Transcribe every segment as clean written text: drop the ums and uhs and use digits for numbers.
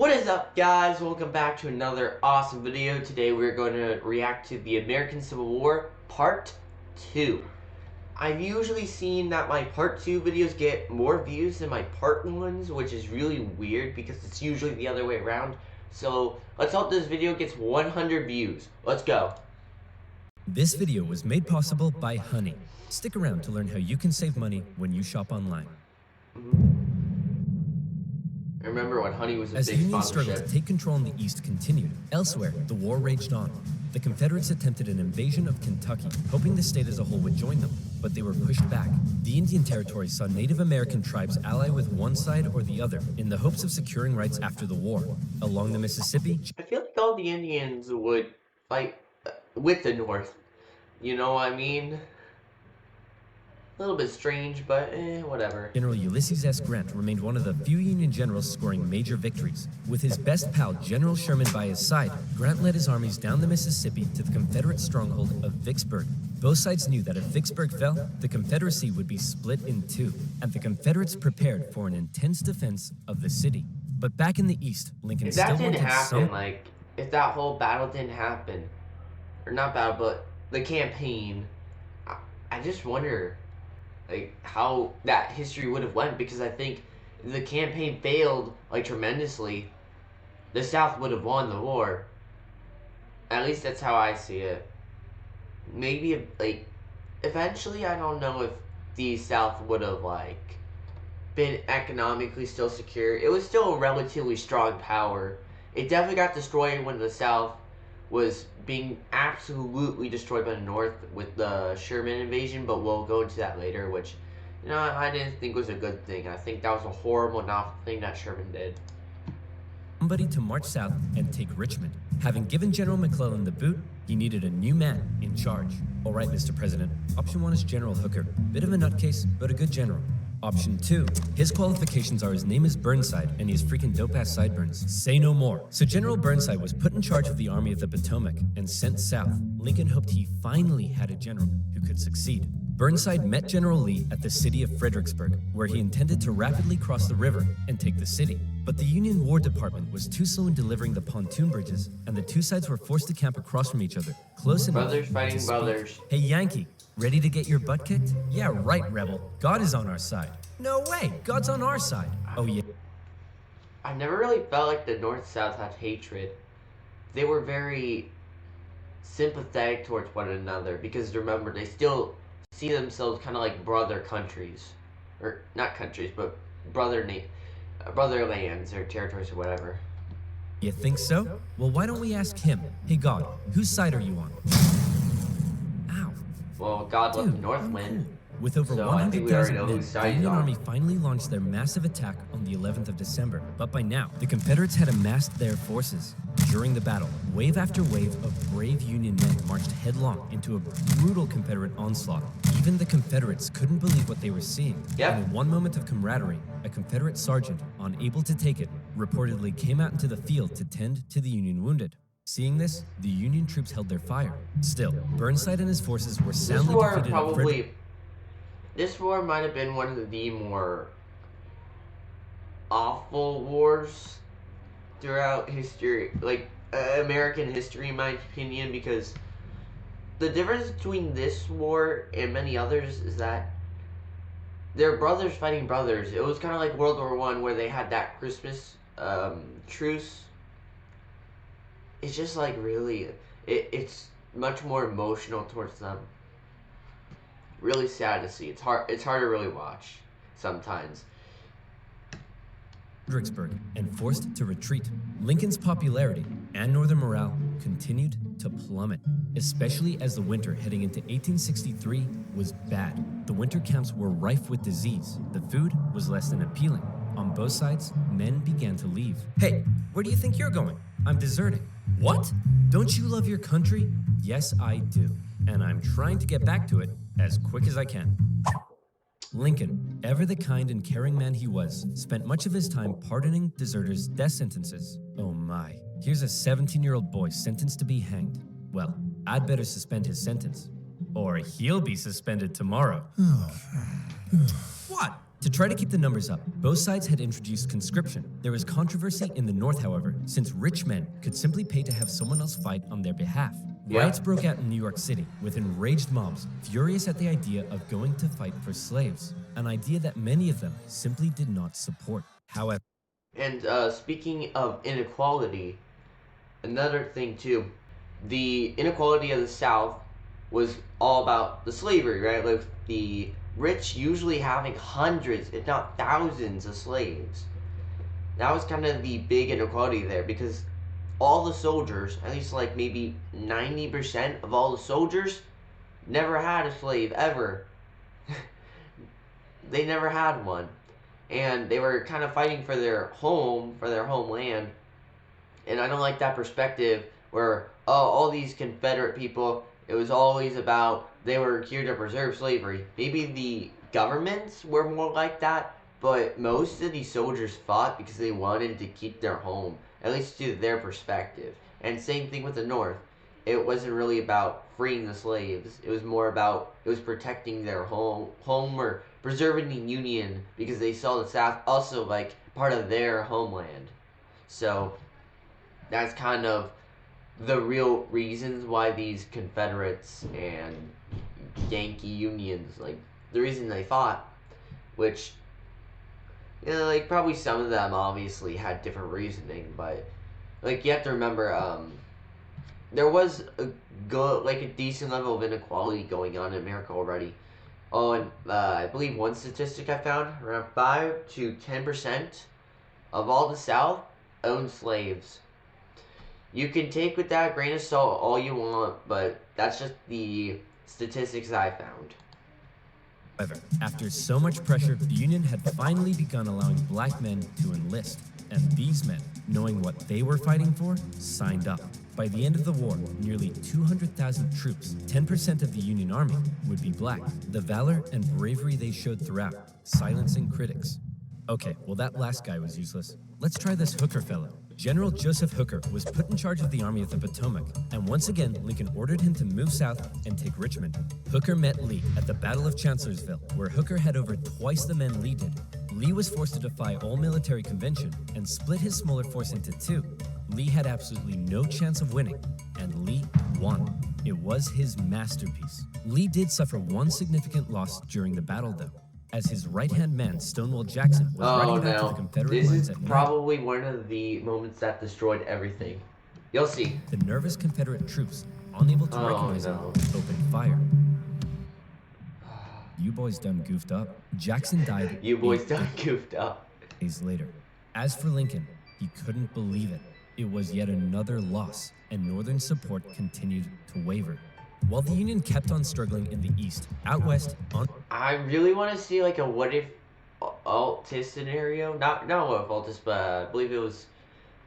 What is up, guys? Welcome back to another awesome video. Today we're going to react to the American Civil War Part 2. I've usually seen that my Part 2 videos get more views than my Part 1s, which is really weird because it's usually the other way around. So let's hope this video gets 100 views. Let's go. This video was made possible by Honey. Stick around to learn how you can save money when you shop online. I remember when Honey was a As big Union struggle sponsorship. to take control in the East continued, elsewhere, the war raged on. The Confederates attempted an invasion of Kentucky, hoping the state as a whole would join them, but they were pushed back. The Indian Territory saw Native American tribes ally with one side or the other in the hopes of securing rights after the war. Along the Mississippi, I feel like all the Indians would fight with the North. You know what I mean? A little bit strange, but whatever. General Ulysses S. Grant remained one of the few Union generals scoring major victories. With his best pal, General Sherman, by his side, Grant led his armies down the Mississippi to the Confederate stronghold of Vicksburg. Both sides knew that if Vicksburg fell, the Confederacy would be split in two, and the Confederates prepared for an intense defense of the city. But back in the East, Lincoln If that still didn't wanted happen, some... like, if that whole battle didn't happen, or not battle, but the campaign, I just wonder, like, how that history would have went, because I think if the campaign failed, like, tremendously, the South would have won the war. At least that's how I see it. Maybe, like, eventually, I don't know if the South would have, like, been economically still secure. It was still a relatively strong power. It definitely got destroyed when the South was being absolutely destroyed by the North with the Sherman invasion, but we'll go into that later, which, you know, I didn't think was a good thing. I think that was a horrible thing that Sherman did. somebody to march south and take Richmond. Having given General McClellan the boot, he needed a new man in charge. All right, Mr. President, option 1 is General Hooker. Bit of a nutcase, but a good general. Option 2, his qualifications are his name is Burnside and he has freaking dope-ass sideburns. Say no more. So General Burnside was put in charge of the Army of the Potomac and sent south. Lincoln hoped he finally had a general who could succeed. Burnside met General Lee at the city of Fredericksburg, where he intended to rapidly cross the river and take the city. But the Union War Department was too slow in delivering the pontoon bridges, and the two sides were forced to camp across from each other, close enough. Brothers fighting to speak. brothers. Hey, Yankee, ready to get your butt kicked? Yeah, right, Rebel. God is on our side. No way, God's on our side. Oh, yeah. I never really felt like the North-South had hatred. They were very sympathetic towards one another, because remember, they still see themselves kind of like brother countries. Or, not countries, but brother lands or territories or whatever. You think so? Well, why don't we ask him? Hey, God, whose side are you on? Ow. Well, God let the Dude, North I'm win. cool. With over So I think we already 100,000 know men, whose the side he's Union on. Army finally launched their massive attack on the 11th of December. But by now, the Confederates had amassed their forces. During the battle, wave after wave of brave Union men marched headlong into a brutal Confederate onslaught. Even the Confederates couldn't believe what they were seeing. Yep. And in one moment of camaraderie, a Confederate sergeant, unable to take it, reportedly came out into the field to tend to the Union wounded. Seeing this, the Union troops held their fire. Still, Burnside and his forces were This soundly war defeated at probably... This war might have been one of the more awful wars throughout history, like American history, in my opinion, because the difference between this war and many others is that they're brothers fighting brothers. It was kind of like World War I, where they had that Christmas truce. It's just like really, it's much more emotional towards them. Really sad to see. It's hard to really watch sometimes. Fredericksburg and forced to retreat. Lincoln's popularity and Northern morale continued to plummet, especially as the winter heading into 1863 was bad. The winter camps were rife with disease. The food was less than appealing. On both sides, men began to leave. Hey, where do you think you're going? I'm deserting. What? Don't you love your country? Yes, I do. And I'm trying to get back to it as quick as I can. Lincoln, ever the kind and caring man he was, spent much of his time pardoning deserters' death sentences. Oh my, here's a 17-year-old boy sentenced to be hanged. Well, I'd better suspend his sentence, or he'll be suspended tomorrow. What? To try to keep the numbers up, both sides had introduced conscription. There was controversy in the North, however, since rich men could simply pay to have someone else fight on their behalf. Yeah. Riots broke out in New York City, with enraged mobs furious at the idea of going to fight for slaves, an idea that many of them simply did not support. However, And speaking of inequality, another thing too, the inequality of the South was all about the slavery, right? Like the rich usually having hundreds, if not thousands, of slaves. That was kind of the big inequality there because all the soldiers, at least like maybe 90% of all the soldiers, never had a slave ever. They never had one. And they were kind of fighting for their home, for their homeland. And I don't like that perspective where, oh, all these Confederate people, it was always about they were here to preserve slavery. Maybe the governments were more like that, but most of these soldiers fought because they wanted to keep their home, at least to their perspective. And same thing with the North. It wasn't really about freeing the slaves. It was more about it was protecting their home or preserving the Union because they saw the South also like part of their homeland. So that's kind of the real reasons why these Confederates and Yankee Unions, like the reason they fought, which like probably some of them obviously had different reasoning, but like you have to remember, there was a good, like a decent level of inequality going on in America already. Oh, and I believe one statistic I found around 5 to 10% of all the South owned slaves. You can take with that a grain of salt all you want, but that's just the statistics I found. after so much pressure, the Union had finally begun allowing black men to enlist. And these men, knowing what they were fighting for, signed up. By the end of the war, nearly 200,000 troops, 10% of the Union Army, would be black. The valor and bravery they showed throughout, silencing critics. Okay, well that last guy was useless. Let's try this Hooker fellow. General Joseph Hooker was put in charge of the Army of the Potomac, and once again, Lincoln ordered him to move south and take Richmond. Hooker met Lee at the Battle of Chancellorsville, where Hooker had over twice the men Lee did. Lee was forced to defy all military convention and split his smaller force into two. Lee had absolutely no chance of winning, and Lee won. It was his masterpiece. Lee did suffer one significant loss during the battle, though, as his right-hand man, Stonewall Jackson, was riding back to the Confederate This lines is at night. probably one of the moments that destroyed everything. You'll see. The nervous Confederate troops, unable to recognize him, opened fire. You boys done goofed up. Jackson died You boys done goofed up. days later. As for Lincoln, he couldn't believe it. It was yet another loss, and Northern support continued to waver. While the Union kept on struggling in the East, out west, I really want to see like a what if altis scenario. Not what if altis, but I believe it was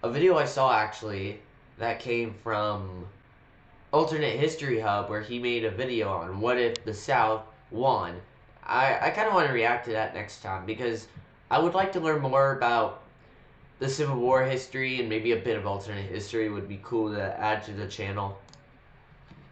a video I saw actually that came from Alternate History Hub where he made a video on what if the South won. I kind of want to react to that next time because I would like to learn more about the Civil War history and maybe a bit of alternate history would be cool to add to the channel.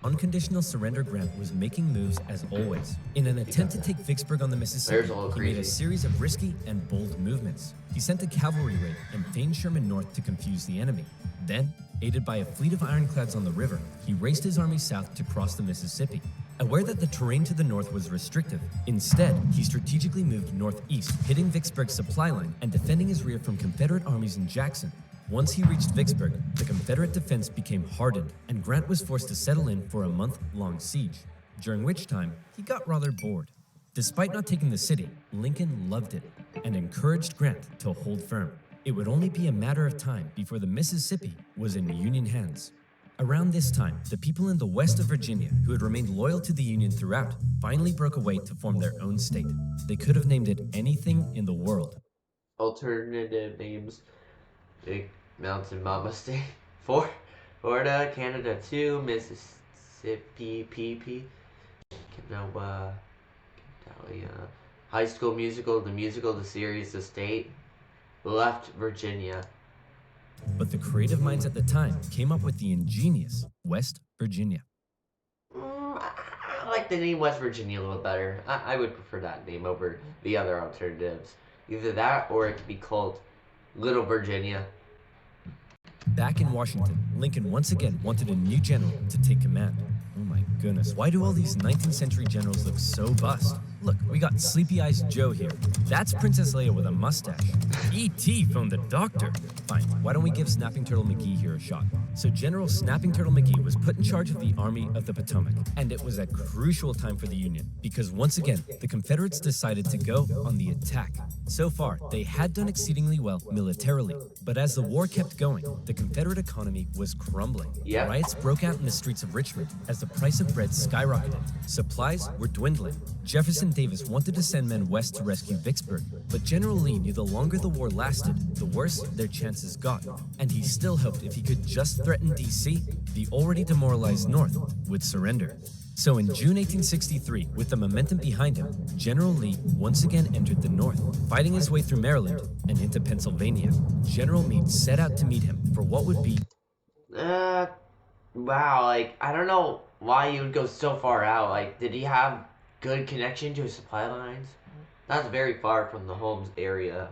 Unconditional surrender Grant was making moves as always. In an attempt to take Vicksburg on the Mississippi, he made a series of risky and bold movements. He sent a cavalry raid and feigned Sherman north to confuse the enemy. Then, aided by a fleet of ironclads on the river, he raced his army south to cross the Mississippi. Aware that the terrain to the north was restrictive, instead, he strategically moved northeast, hitting Vicksburg's supply line and defending his rear from Confederate armies in Jackson. Once he reached Vicksburg, the Confederate defense became hardened, and Grant was forced to settle in for a month-long siege, during which time he got rather bored. Despite not taking the city, Lincoln loved it and encouraged Grant to hold firm. It would only be a matter of time before the Mississippi was in Union hands. Around this time, the people in the west of Virginia, who had remained loyal to the Union throughout, finally broke away to form their own state. They could have named it anything in the world. Alternative names. Big Mountain Mama State. Florida, Canada 2, Mississippi, PP. Kentucky, High School Musical, the series, the state. Left Virginia. But the creative minds at the time came up with the ingenious West Virginia. I like the name West Virginia a little better. I would prefer that name over the other alternatives. Either that or it could be called Little Virginia. Back in Washington, Lincoln once again wanted a new general to take command. Oh my goodness, why do all these 19th century generals look so bust? Look, we got Sleepy Eyes Joe here. That's Princess Leia with a mustache. E.T. phoned the doctor. Fine, why don't we give Snapping Turtle McGee here a shot? So General Snapping Turtle McGee was put in charge of the Army of the Potomac, and it was a crucial time for the Union, because once again, the Confederates decided to go on the attack. So far, they had done exceedingly well militarily, but as the war kept going, the Confederate economy was crumbling. Yep. Riots broke out in the streets of Richmond as the price of bread skyrocketed. Supplies were dwindling. Jefferson Davis wanted to send men west to rescue Vicksburg, but General Lee knew the longer the war lasted, the worse their chances got, and he still hoped if he could just threaten D.C., the already demoralized North would surrender. So in June 1863, with the momentum behind him, General Lee once again entered the North, fighting his way through Maryland and into Pennsylvania. General Meade set out to meet him for what would be... Wow, like, I don't know why you would go so far out. Like, did he have good connection to his supply lines? That's very far from the Holmes area.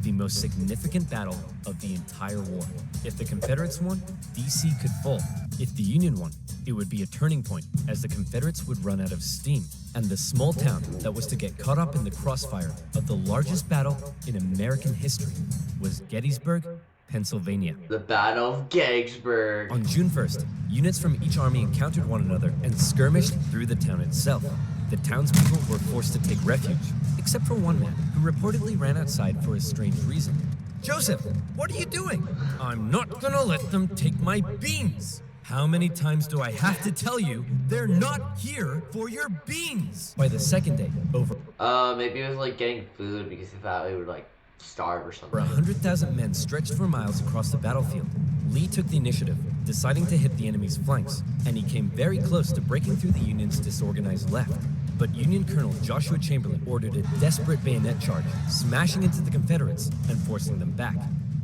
the most significant battle of the entire war. If the Confederates won, D.C. could fall. If the Union won, it would be a turning point, as the Confederates would run out of steam, and the small town that was to get caught up in the crossfire of the largest battle in American history was Gettysburg, Pennsylvania. The Battle of Gettysburg. On June 1st, units from each army encountered one another and skirmished through the town itself. The townspeople were forced to take refuge, except for one man who reportedly ran outside for a strange reason. "Joseph, what are you doing?" "I'm not gonna let them take my beans." "How many times do I have to tell you they're not here for your beans?" By the second day, Maybe it was like getting food because he thought he would like starve or something. over 100,000 men stretched for miles across the battlefield. Lee took the initiative, deciding to hit the enemy's flanks, and he came very close to breaking through the Union's disorganized left. But Union Colonel Joshua Chamberlain ordered a desperate bayonet charge, smashing into the Confederates and forcing them back.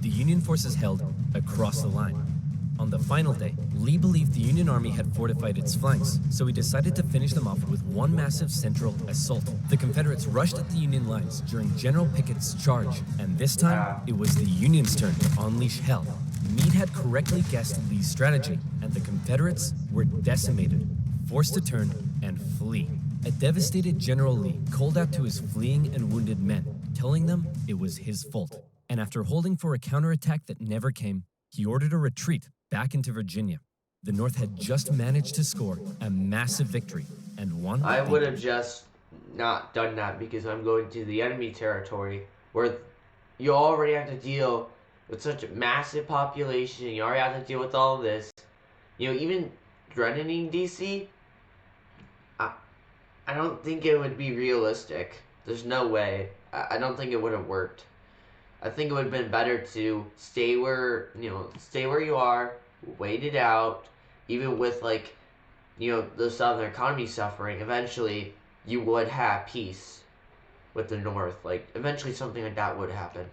The Union forces held across the line. On the final day, Lee believed the Union Army had fortified its flanks, so he decided to finish them off with one massive central assault. The Confederates rushed at the Union lines during General Pickett's charge, and this time, it was the Union's turn to unleash hell. Meade had correctly guessed Lee's strategy, and the Confederates were decimated, forced to turn and flee. A devastated General Lee called out to his fleeing and wounded men, telling them it was his fault. And after holding for a counterattack that never came, he ordered a retreat back into Virginia. The North had just managed to score a massive victory, and one... I would have just not done that because I'm going to the enemy territory where you already have to deal with such a massive population. You already have to deal with all of this. You know, even threatening DC, I don't think it would be realistic. There's no way. I don't think it would have worked. I think it would have been better to stay where you are, wait it out, even with like, the Southern economy suffering. Eventually, you would have peace with the North. Like, eventually something like that would happen.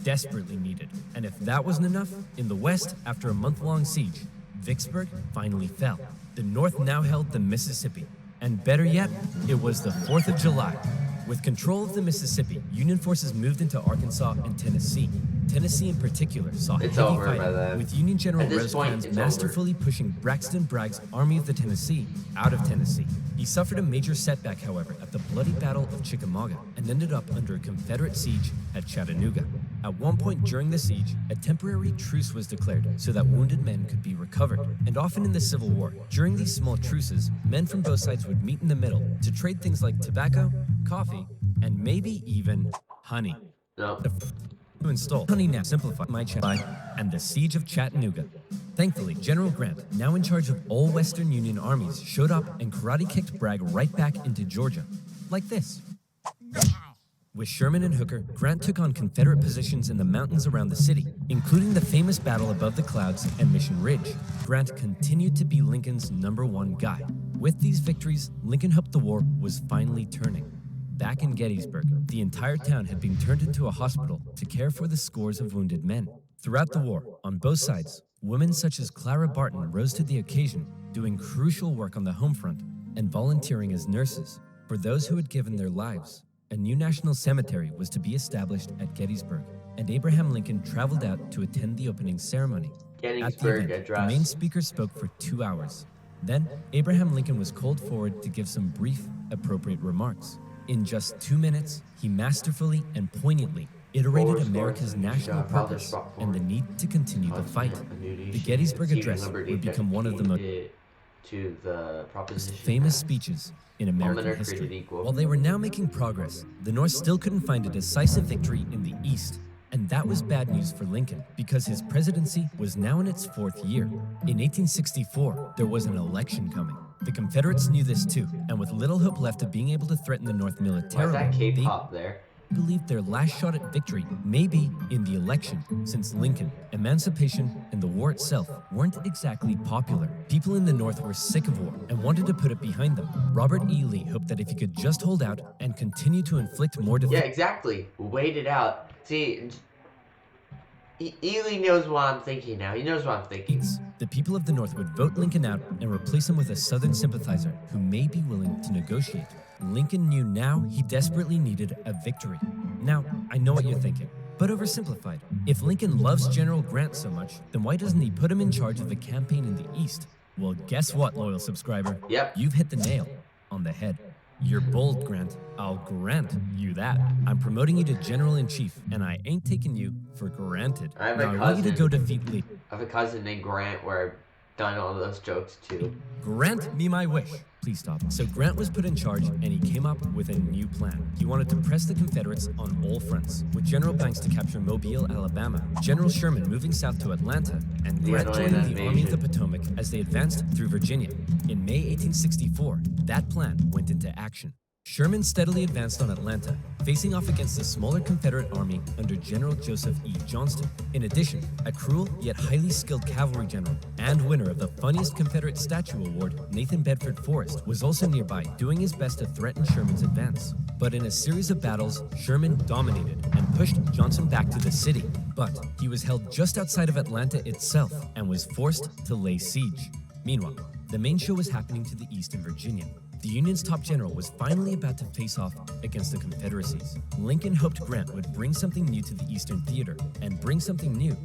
Desperately needed. And if that wasn't enough, in the West, after a month-long siege, Vicksburg finally fell. The North now held the Mississippi. And better yet, it was the 4th of July. With control of the Mississippi, Union forces moved into Arkansas and Tennessee. Tennessee in particular saw heavy fighting, with Union General Rosecrans masterfully pushing Braxton Bragg's Army of the Tennessee out of Tennessee. He suffered a major setback, however, at the bloody Battle of Chickamauga and ended up under a Confederate siege at Chattanooga. At one point during the siege, a temporary truce was declared so that wounded men could be recovered. And often in the Civil War, during these small truces, men from both sides would meet in the middle to trade things like tobacco, coffee, and maybe even honey. No. To install honey now simplified my chat and the siege of Chattanooga. Thankfully, General Grant, now in charge of all Western Union armies, showed up and karate-kicked Bragg right back into Georgia. Like this. With Sherman and Hooker, Grant took on Confederate positions in the mountains around the city, including the famous battle above the clouds and Mission Ridge. Grant continued to be Lincoln's #1 guy. With these victories, Lincoln hoped the war was finally turning. Back in Gettysburg, the entire town had been turned into a hospital to care for the scores of wounded men. Throughout the war, on both sides, women such as Clara Barton rose to the occasion, doing crucial work on the home front. and volunteering as nurses for those who had given their lives. A new national cemetery was to be established at Gettysburg, and Abraham Lincoln traveled out to attend the opening ceremony. At the Gettysburg event, Address. the main speaker spoke for 2 hours. Then, Abraham Lincoln was called forward to give some brief, appropriate remarks. In just 2 minutes, he masterfully and poignantly iterated America's national purpose and the need to continue the fight. The Gettysburg Address would become one of the most famous speeches in American history. While they were now making progress, the North still couldn't find a decisive victory in the East. And that was bad news for Lincoln, because his presidency was now in its 4th year. In 1864, there was an election coming. The Confederates knew this too, and with little hope left of being able to threaten the North militarily, Why is that K-pop there? believed their last shot at victory may be in the election, since Lincoln, emancipation, and the war itself weren't exactly popular. People in the North were sick of war and wanted to put it behind them. Robert E. Lee hoped that if he could just hold out and continue to inflict more Yeah, exactly. Wait it out. See, Ely knows what I'm thinking now. He knows what I'm thinking. the people of the North would vote Lincoln out and replace him with a Southern sympathizer who may be willing to negotiate. Lincoln knew now he desperately needed a victory. Now, I know what you're thinking, but oversimplified. If Lincoln loves General Grant so much, then why doesn't he put him in charge of the campaign in the East? Well, guess what, loyal subscriber? Yep. You've hit the nail on the head. You're bold, Grant. I'll grant you that. I'm promoting you to General-in-Chief, and I ain't taking you for granted. I have a Now, I want you to cousin. go defeat Lee. I have a cousin named Grant where I've done all those jokes too. Grant me my wish. Please stop. So Grant was put in charge, and he came up with a new plan. He wanted to press the Confederates on all fronts, with General Banks to capture Mobile, Alabama, General Sherman moving south to Atlanta, and Grant joining the Army of the Potomac as they advanced through Virginia. In May 1864, that plan went into action. Sherman steadily advanced on Atlanta, facing off against the smaller Confederate army under General Joseph E. Johnston. In addition, a cruel yet highly skilled cavalry general and winner of the funniest Confederate statue award, Nathan Bedford Forrest, was also nearby, doing his best to threaten Sherman's advance. But in a series of battles, Sherman dominated and pushed Johnson back to the city. But he was held just outside of Atlanta itself and was forced to lay siege. Meanwhile, the main show was happening to the east in Virginia. The Union's top general was finally about to face off against the Confederacies. Lincoln hoped Grant would bring something new to the Eastern Theater, and bring something new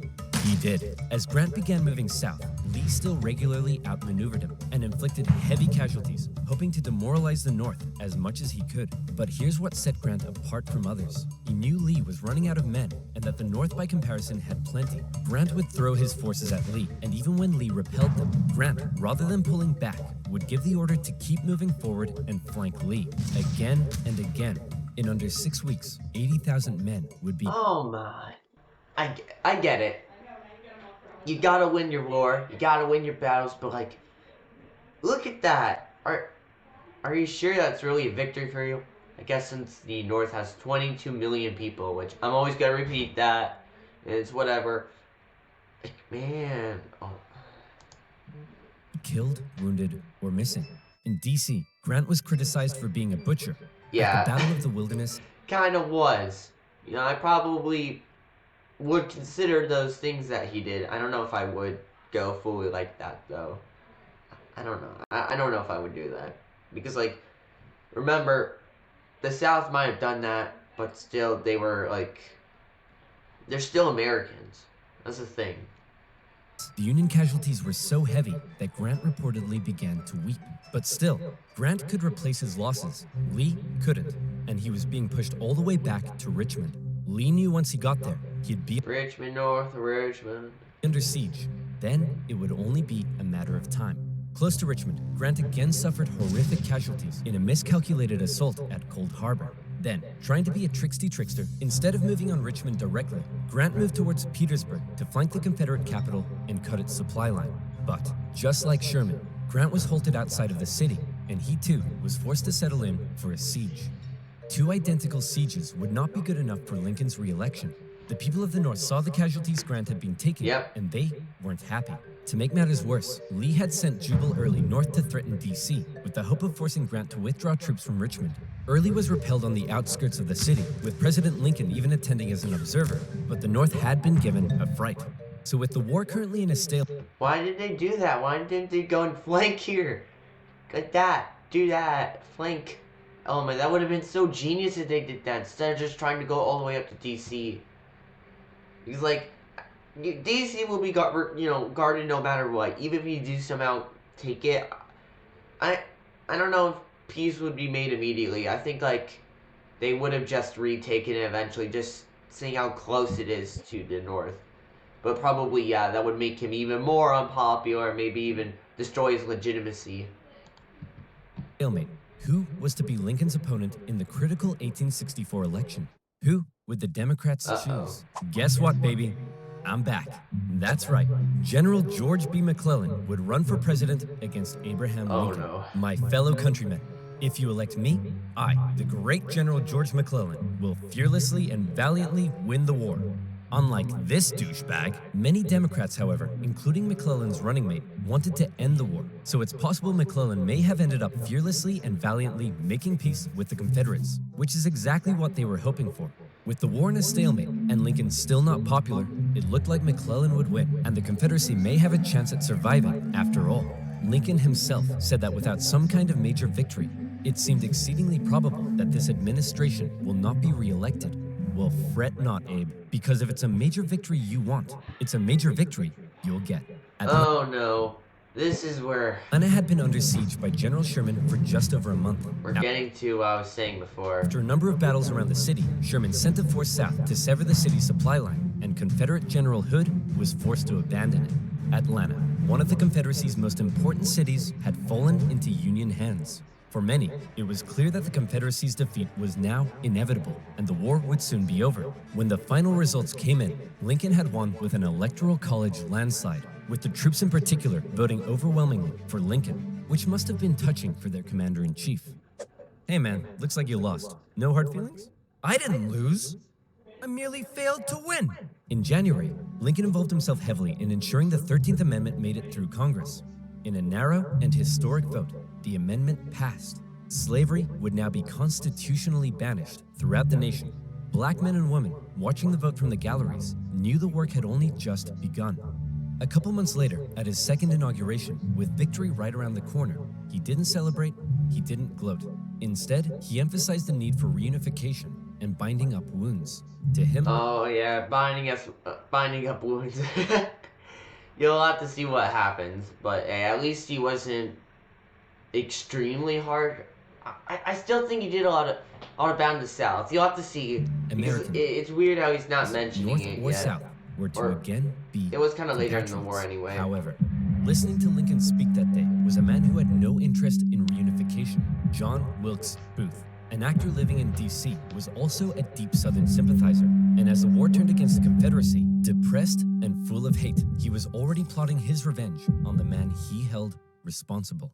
he did. As Grant began moving south, Lee still regularly outmaneuvered him and inflicted heavy casualties, hoping to demoralize the North as much as he could. But here's what set Grant apart from others. He knew Lee was running out of men, and that the North by comparison had plenty. Grant would throw his forces at Lee, and even when Lee repelled them, Grant, rather than pulling back, would give the order to keep moving forward and flank Lee, again and again. In under 6 weeks, 80,000 men would be— Oh my. I get it. You gotta win your war, you gotta win your battles, but like, look at that. Are you sure that's really a victory for you? I guess since the North has 22 million people, which I'm always gonna repeat that, and it's whatever. Like, man, oh. killed, wounded, or missing. In D.C., Grant was criticized for being a butcher. Yeah. At the Battle of the Wilderness, Kind of was. You know, I probably would consider those things that he did. I don't know if I would go fully like that, though. I don't know. I don't know if I would do that. Because, like, remember, the South might have done that, but still, they were, like, they're still Americans. That's the thing. the Union casualties were so heavy that Grant reportedly began to weep. But still, Grant could replace his losses. Lee couldn't, and he was being pushed all the way back to Richmond. Lee knew once he got there, he'd be Richmond, North Richmond. under siege. Then it would only be a matter of time. Close to Richmond, Grant again suffered horrific casualties in a miscalculated assault at Cold Harbor. Then, trying to be a trickster, instead of moving on Richmond directly, Grant moved towards Petersburg to flank the Confederate capital and cut its supply line. But, just like Sherman, Grant was halted outside of the city, and he too was forced to settle in for a siege. Two identical sieges would not be good enough for Lincoln's re-election. The people of the North saw the casualties Grant had been taking, and they weren't happy. To make matters worse, Lee had sent Jubal Early north to threaten D.C., with the hope of forcing Grant to withdraw troops from Richmond. Early was repelled on the outskirts of the city, with President Lincoln even attending as an observer, but the North had been given a fright. So with the war currently in a stalemate— Why did they do that? Why didn't they go and flank here? Like that. do that flank element. That would have been so genius if they did that instead of just trying to go all the way up to DC. Because like DC will be guarded no matter what. Even if you do somehow take it, I I don't know if peace would be made immediately. I think like they would have just retaken it eventually, just seeing how close it is to the north. But probably, yeah, that would make him even more unpopular, maybe even destroy his legitimacy. Stalemate. Who was to be Lincoln's opponent in the critical 1864 election? Who would the Democrats Uh-oh. choose? Guess what, baby? I'm back. That's right. General George B. McClellan would run for president against Abraham Oh, Lincoln, no. my fellow countrymen. If you elect me, I, the great General George McClellan, will fearlessly and valiantly win the war. Unlike this douchebag, many Democrats, however, including McClellan's running mate, wanted to end the war, so it's possible McClellan may have ended up fearlessly and valiantly making peace with the Confederates, which is exactly what they were hoping for. With the war in a stalemate and Lincoln still not popular, it looked like McClellan would win, and the Confederacy may have a chance at surviving after all. Lincoln himself said that without some kind of major victory, it seemed exceedingly probable that this administration will not be re-elected. Well, fret not, Abe, because if it's a major victory you want, it's a major victory you'll get. Oh no. This is where Atlanta had been under siege by General Sherman for just over a month. we're getting to what I was saying before. After a number of battles around the city, Sherman sent a force south to sever the city's supply line, and Confederate General Hood was forced to abandon it. Atlanta, one of the Confederacy's most important cities, had fallen into Union hands. For many, it was clear that the Confederacy's defeat was now inevitable, and the war would soon be over. When the final results came in, Lincoln had won with an electoral college landslide, with the troops in particular voting overwhelmingly for Lincoln, which must have been touching for their commander-in-chief. Hey man, looks like you lost. No hard feelings? I didn't lose. I merely failed to win. In January, Lincoln involved himself heavily in ensuring the 13th Amendment made it through Congress. In a narrow and historic vote, the amendment passed. Slavery would now be constitutionally banished throughout the nation. Black men and women, watching the vote from the galleries, knew the work had only just begun. A couple months later, at his second inauguration, with victory right around the corner, he didn't celebrate, he didn't gloat. Instead, he emphasized the need for reunification and binding up wounds. To him, Oh yeah, binding up wounds. You'll have to see what happens, but hey, at least he wasn't extremely hard. I still think he did a lot of bound to south. You'll have to see because American, it's weird how he's not mentioning North it or yet. South, were to Or- again be It was kind of later in the compatriots. war anyway. However, listening to Lincoln speak that day was a man who had no interest in reunification, John Wilkes Booth. An actor living in D.C., was also a deep Southern sympathizer, and as the war turned against the Confederacy, depressed and full of hate, he was already plotting his revenge on the man he held responsible.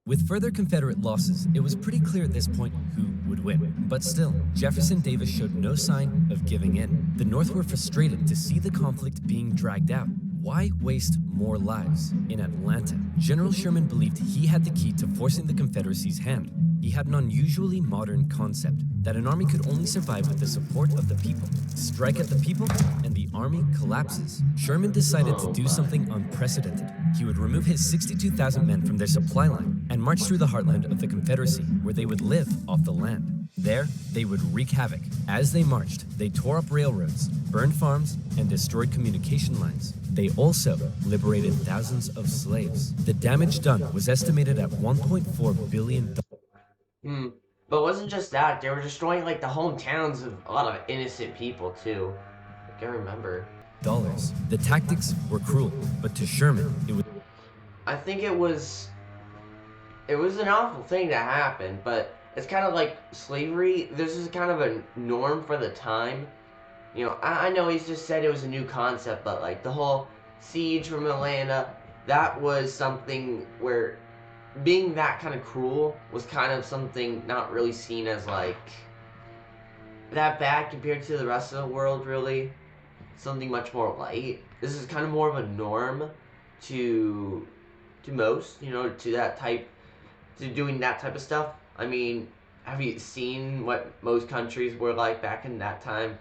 With further Confederate losses, it was pretty clear at this point who would win. But still, Jefferson Davis showed no sign of giving in. The North were frustrated to see the conflict being dragged out. Why waste more lives? In Atlanta, General Sherman believed he had the key to forcing the Confederacy's hand. He had an unusually modern concept that an army could only survive with the support of the people. Strike at the people, and the army collapses. Sherman decided to do something unprecedented. He would remove his 62,000 men from their supply line and march through the heartland of the Confederacy, where they would live off the land. There, they would wreak havoc. As they marched, they tore up railroads, burned farms, and destroyed communication lines. They also liberated thousands of slaves. The damage done was estimated at $1.4 billion. But it wasn't just that. They were destroying like the hometowns of a lot of innocent people too. Like, I remember. The tactics were cruel, but to Sherman, it was I think it was an awful thing to happen, but it's kind of like slavery. This is kind of a norm for the time. You know, I know he's just said it was a new concept, but like the whole siege from Atlanta, that was something where being that kind of cruel was kind of something not really seen as like that bad compared to the rest of the world, really. Something much more light. This is kind of more of a norm to most, you know, to doing that type of stuff. I mean, have you seen what most countries were like back in that time?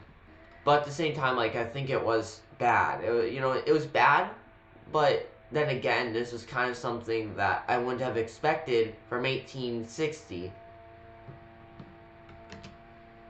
But at the same time, like, I think it was bad. It was bad, but then again, this was kind of something that I wouldn't have expected from 1860.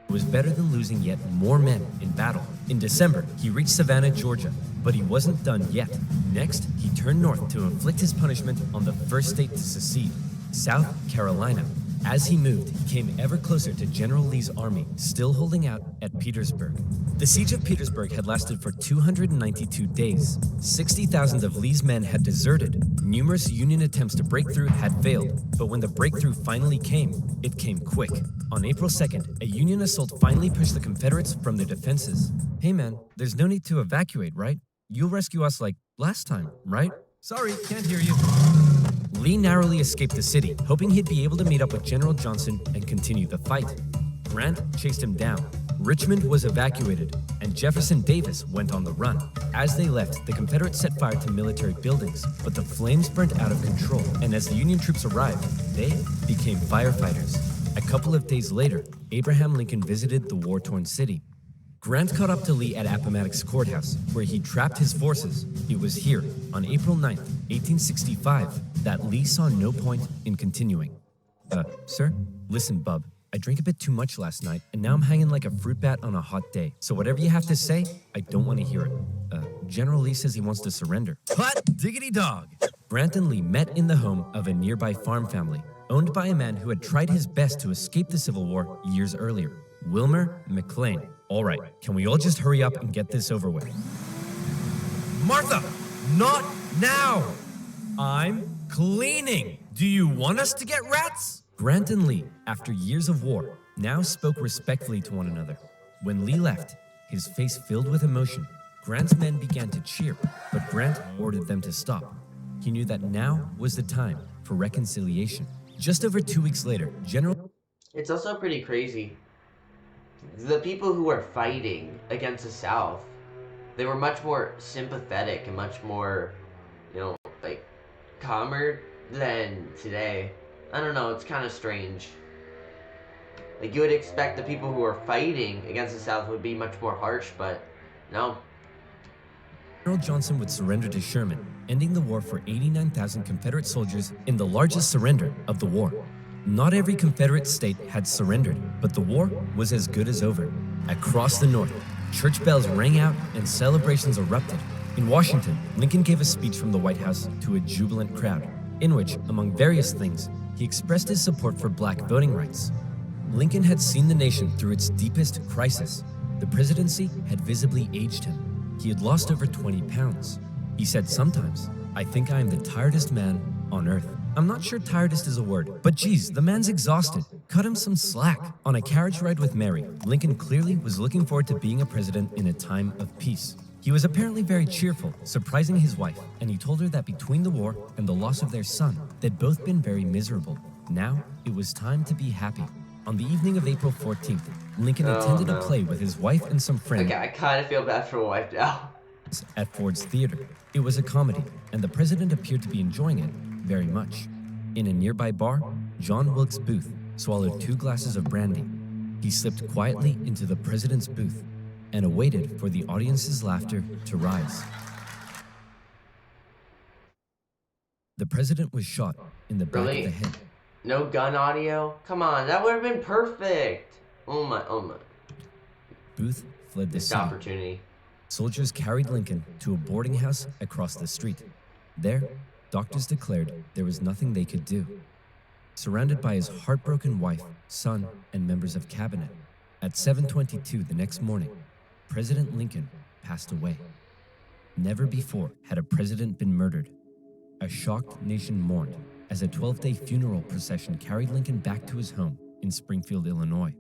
It was better than losing yet more men in battle. In December, he reached Savannah, Georgia, but he wasn't done yet. Next, he turned north to inflict his punishment on the first state to secede, South Carolina. As he moved, he came ever closer to General Lee's army, still holding out at Petersburg. The siege of Petersburg had lasted for 292 days. 60,000 of Lee's men had deserted. Numerous Union attempts to break through had failed, but when the breakthrough finally came, it came quick. On April 2nd, a Union assault finally pushed the Confederates from their defenses. Hey man, there's no need to evacuate, right? You'll rescue us like last time, right? Sorry, can't hear you. Lee narrowly escaped the city, hoping he'd be able to meet up with General Johnson and continue the fight. Grant chased him down. Richmond was evacuated, and Jefferson Davis went on the run. As they left, the Confederates set fire to military buildings, but the flames burnt out of control, and as the Union troops arrived, they became firefighters. A couple of days later, Abraham Lincoln visited the war-torn city. Grant caught up to Lee at Appomattox Courthouse, where he trapped his forces. It was here, on April 9th, 1865, that Lee saw no point in continuing. Sir? Listen, bub, I drank a bit too much last night, and now I'm hanging like a fruit bat on a hot day. So whatever you have to say, I don't want to hear it. General Lee says he wants to surrender. Hot diggity dog! Grant and Lee met in the home of a nearby farm family, owned by a man who had tried his best to escape the Civil War years earlier, Wilmer McLean. All right, can we all just hurry up and get this over with? Martha, not now! I'm cleaning! Do you want us to get rats? Grant and Lee, after years of war, now spoke respectfully to one another. When Lee left, his face filled with emotion, Grant's men began to cheer, but Grant ordered them to stop. He knew that now was the time for reconciliation. Just over 2 weeks later, General... It's also pretty crazy. The people who were fighting against the South, they were much more sympathetic and much more, like, calmer than today. I don't know, it's kind of strange. Like, you would expect the people who were fighting against the South would be much more harsh, but no. General Johnson would surrender to Sherman, ending the war for 89,000 Confederate soldiers in the largest surrender of the war. Not every Confederate state had surrendered, but the war was as good as over. Across the North, church bells rang out and celebrations erupted. In Washington, Lincoln gave a speech from the White House to a jubilant crowd, in which, among various things, he expressed his support for black voting rights. Lincoln had seen the nation through its deepest crisis. The presidency had visibly aged him. He had lost over 20 pounds. He said sometimes, "I think I am the tiredest man on earth." I'm not sure tiredest is a word, but geez, the man's exhausted. Cut him some slack. On a carriage ride with Mary, Lincoln clearly was looking forward to being a president in a time of peace. He was apparently very cheerful, surprising his wife, and he told her that between the war and the loss of their son, they'd both been very miserable. Now, it was time to be happy. On the evening of April 14th, Lincoln attended a play with his wife and some friends. Okay, I kind of feel bad for my wife now. At Ford's Theater. It was a comedy, and the president appeared to be enjoying it very much. In a nearby bar, John Wilkes Booth swallowed 2 glasses of brandy. He slipped quietly into the president's booth and awaited for the audience's laughter to rise. The president was shot in the back of the head. No gun audio? Come on, that would have been perfect. Oh my. Booth fled the scene. Opportunity. Soldiers carried Lincoln to a boarding house across the street. There, doctors declared there was nothing they could do. Surrounded by his heartbroken wife, son, and members of cabinet, at 7:22 the next morning, President Lincoln passed away. Never before had a president been murdered. A shocked nation mourned as a 12-day funeral procession carried Lincoln back to his home in Springfield, Illinois.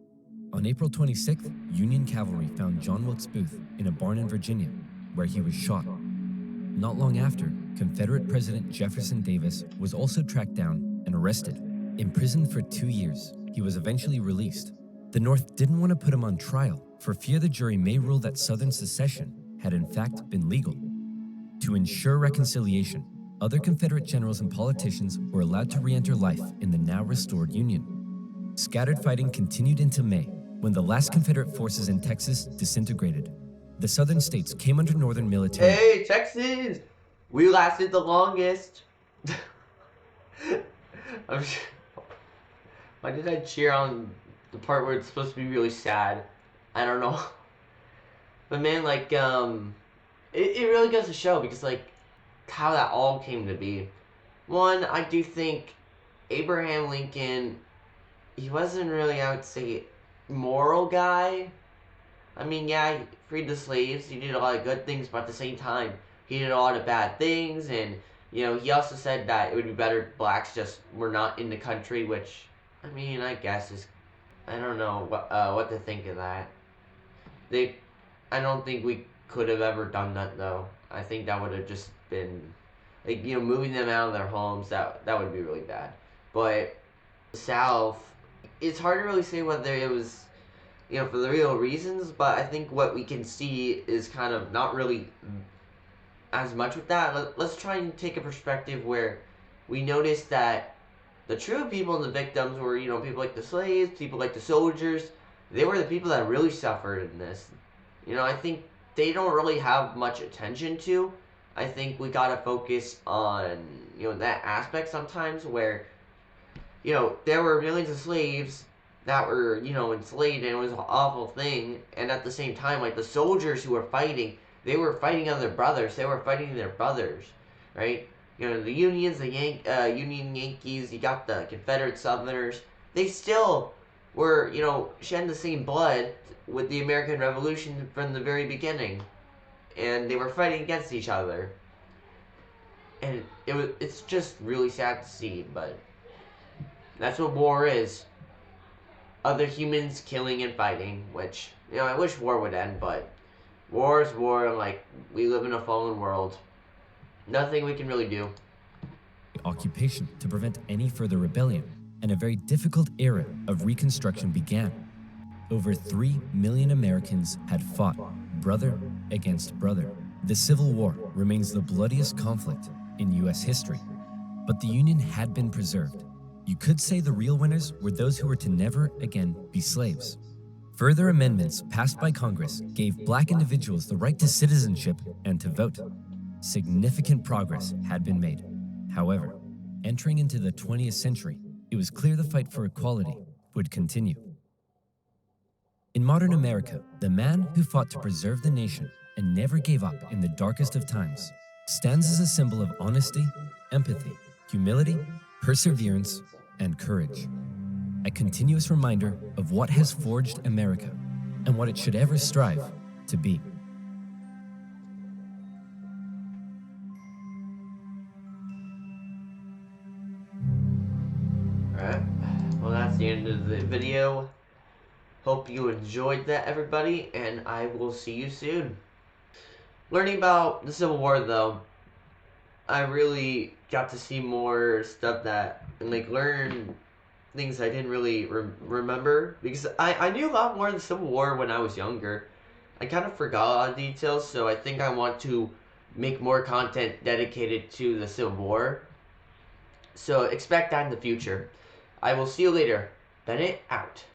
On April 26th, Union cavalry found John Wilkes Booth in a barn in Virginia, where he was shot. Not long after, Confederate President Jefferson Davis was also tracked down and arrested. Imprisoned for 2 years, he was eventually released. The North didn't want to put him on trial for fear the jury may rule that Southern secession had in fact been legal. To ensure reconciliation, other Confederate generals and politicians were allowed to re-enter life in the now restored Union. Scattered fighting continued into May, when the last Confederate forces in Texas disintegrated. The Southern states came under Northern military. Hey, Texas! We lasted the longest. I'm sure. Why did I cheer on the part where it's supposed to be really sad? I don't know. But man, like, it really goes to show because, like, how that all came to be. One, I do think Abraham Lincoln, he wasn't really, I would say, moral guy. I mean, yeah, he freed the slaves, he did a lot of good things, but at the same time, he did a lot of bad things, and, you know, he also said that it would be better if blacks just were not in the country, which, I mean, I guess is, I don't know what to think of that. They, I don't think we could have ever done that, though. I think that would have just been, like, you know, moving them out of their homes, that would be really bad. But the South, it's hard to really say whether it was, you know, for the real reasons, but I think what we can see is kind of not really as much with that. Let's try and take a perspective where we notice that the true people and the victims were, you know, people like the slaves, people like the soldiers. They were the people that really suffered in this. You know, I think they don't really have much attention to. I think we gotta focus on, you know, that aspect sometimes where, you know, there were millions of slaves that were, you know, enslaved, and it was an awful thing. And at the same time, like, the soldiers who were fighting, they were fighting other brothers. They were fighting their brothers, right? You know, the Unions, the Union Yankees, you got the Confederate Southerners. They still were, you know, shedding the same blood with the American Revolution from the very beginning. And they were fighting against each other. And it's just really sad to see, but that's what war is. Other humans killing and fighting, which, you know, I wish war would end, but war is war, and, like, we live in a fallen world. Nothing we can really do. Occupation to prevent any further rebellion, and a very difficult era of Reconstruction began. Over 3 million Americans had fought, brother against brother. The Civil War remains the bloodiest conflict in U.S. history, but the Union had been preserved. You could say the real winners were those who were to never again be slaves. Further amendments passed by Congress gave black individuals the right to citizenship and to vote. Significant progress had been made. However, entering into the 20th century, it was clear the fight for equality would continue. In modern America, the man who fought to preserve the nation and never gave up in the darkest of times stands as a symbol of honesty, empathy, humility, perseverance, and courage. A continuous reminder of what has forged America and what it should ever strive to be. Alright, well, that's the end of the video. Hope you enjoyed that, everybody, and I will see you soon. Learning about the Civil War, though, I really got to see more stuff that, and, like, learn things I didn't really remember, because I knew a lot more of the Civil War when I was younger. I kind of forgot a lot of details, so I think I want to make more content dedicated to the Civil War. So expect that in the future. I will see you later. Bennett out.